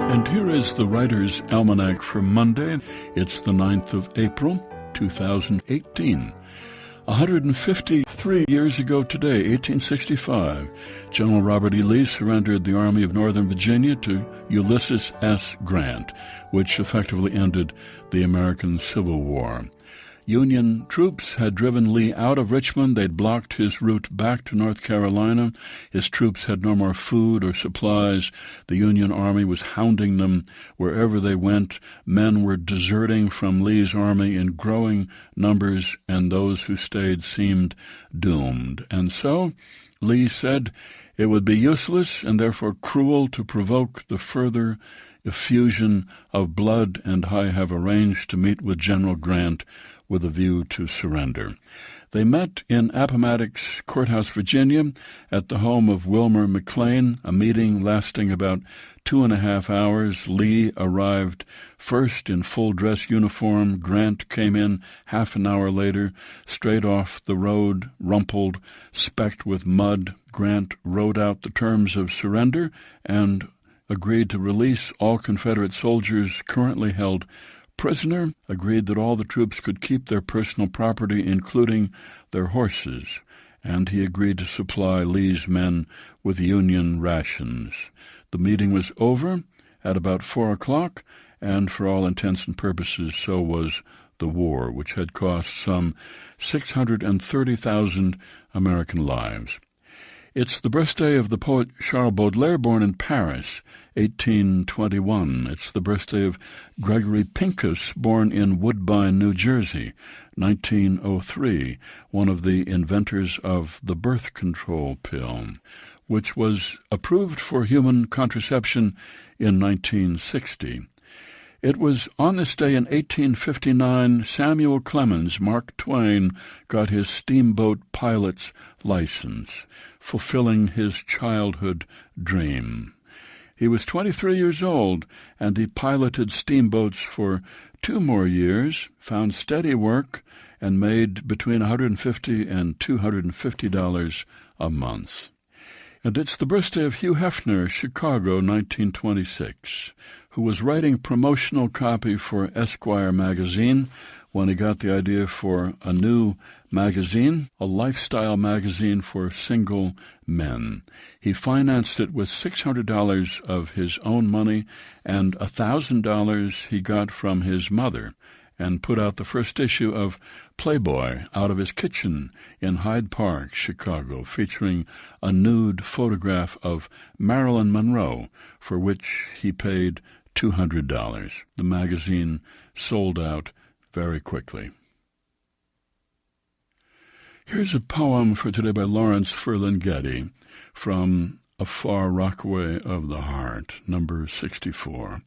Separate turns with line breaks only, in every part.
And here is the Writer's Almanac for Monday. It's the 9th of April, 2018. 153 years ago today, 1865, General Robert E. Lee surrendered the Army of Northern Virginia to Ulysses S. Grant, which effectively ended the American Civil War. Union troops had driven Lee out of Richmond. They'd blocked his route back to North Carolina. His troops had no more food or supplies. The Union Army was hounding them wherever they went. Men were deserting from Lee's army in growing numbers, and those who stayed seemed doomed. And so Lee said it would be useless and therefore cruel to provoke the further effusion of blood, and I have arranged to meet with General Grant with a view to surrender. They met in Appomattox Courthouse, Virginia, at the home of Wilmer McLean, a meeting lasting about 2.5 hours. Lee arrived first in full-dress uniform. Grant came in half an hour later, straight off the road, rumpled, specked with mud. Grant wrote out the terms of surrender and agreed to release all Confederate soldiers currently held prisoner, agreed that all the troops could keep their personal property, including their horses, and he agreed to supply Lee's men with Union rations. The meeting was over at about 4 o'clock, and for all intents and purposes, so was the war, which had cost some 630,000 American lives. It's the birthday of the poet Charles Baudelaire, born in Paris, 1821. It's the birthday of Gregory Pincus, born in Woodbine, New Jersey, 1903, one of the inventors of the birth control pill, which was approved for human contraception in 1960. It was on this day in 1859 Samuel Clemens, Mark Twain, got his steamboat pilot's license, fulfilling his childhood dream. He was 23 years old, and he piloted steamboats for 2 more years, found steady work, and made between $150 and $250 a month. And it's the birthday of Hugh Hefner, Chicago, 1926, who was writing promotional copy for Esquire magazine when he got the idea for a new magazine, a lifestyle magazine for single men. He financed it with $600 of his own money and $1,000 he got from his mother, and put out the first issue of Playboy out of his kitchen in Hyde Park, Chicago, featuring a nude photograph of Marilyn Monroe, for which he paid $200. The magazine sold out very quickly. Here's a poem for today by Lawrence Ferlinghetti from A Far Rockaway of the Heart, number 64.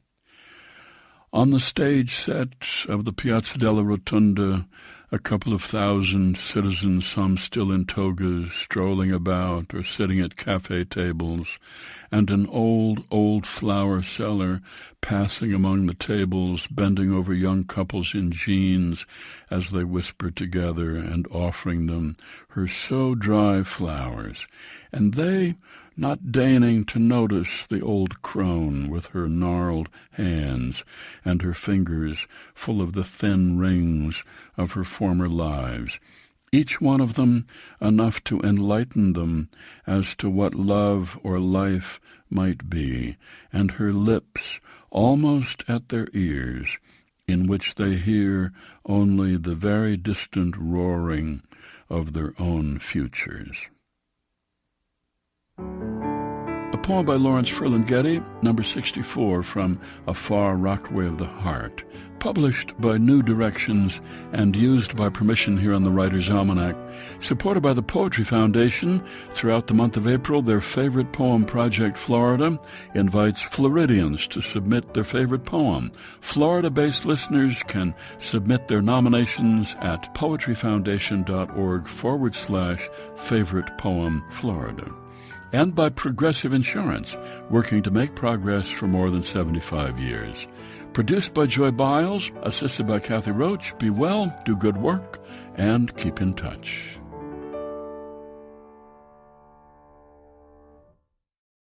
On the stage set of the Piazza della Rotunda, a couple of thousand citizens, some still in togas, strolling about or sitting at cafe tables, and an old flower seller passing among the tables, bending over young couples in jeans as they whisper together and offering them her so-dry flowers, and they not deigning to notice the old crone with her gnarled hands and her fingers full of the thin rings of her former lives, each one of them enough to enlighten them as to what love or life might be, and her lips almost at their ears, in which they hear only the very distant roaring of their own futures. A poem by Lawrence Ferlinghetti, number 64, from A Far Rockaway of the Heart, published by New Directions and used by permission here on the Writer's Almanac. Supported by the Poetry Foundation, throughout the month of April, their favorite poem project, Florida, invites Floridians to submit their favorite poem. Florida-based listeners can submit their nominations at poetryfoundation.org/favorite poem Florida. And by Progressive Insurance, working to make progress for more than 75 years. Produced by Joy Biles, assisted by Kathy Roach. Be well, do good work, and keep in touch.